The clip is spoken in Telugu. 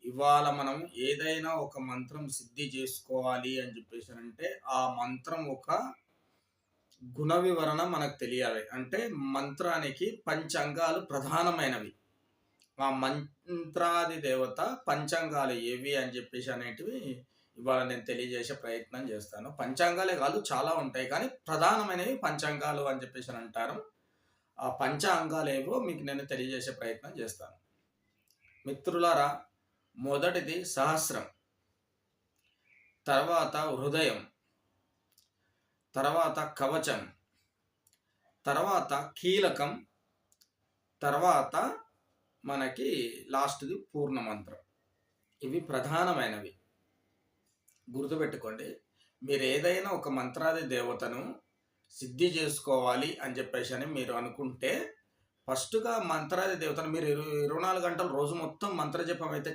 ఇవాళ మనం ఏదైనా ఒక మంత్రం సిద్ధి చేసుకోవాలి అని చెప్పేసానంటే, ఆ మంత్రం ఒక గుణ వివరణ మనకు తెలియాలి. అంటే మంత్రానికి పంచాంగాలు ప్రధానమైనవి. ఆ మంత్రాది దేవత పంచాంగాలు ఏవి అని చెప్పేసి అనేటివి ఇవాళ నేను తెలియజేసే ప్రయత్నం చేస్తాను. పంచాంగాలే కాదు చాలా ఉంటాయి. కానీ ప్రధానమైనవి పంచాంగాలు అని చెప్పేసి అంటారు. ఆ పంచాంగాలేవో మీకు నేను తెలియజేసే ప్రయత్నం చేస్తాను. మిత్రులారా, మొదటిది సహస్రం, తర్వాత హృదయం, తర్వాత కవచం, తర్వాత కీలకం, తర్వాత మనకి లాస్ట్‌ది పూర్ణమంత్రం. ఇవి ప్రధానమైనవి. గుర్తుపెట్టుకోండి. మీరేదైనా ఒక మంత్రాది దేవతను సిద్ధి చేసుకోవాలి అని చెప్పేసని మీరు అనుకుంటే, ఫస్ట్‌గా మంత్రాది దేవతను మీరు 24 గంటలు రోజు మొత్తం మంత్ర జపం అయితే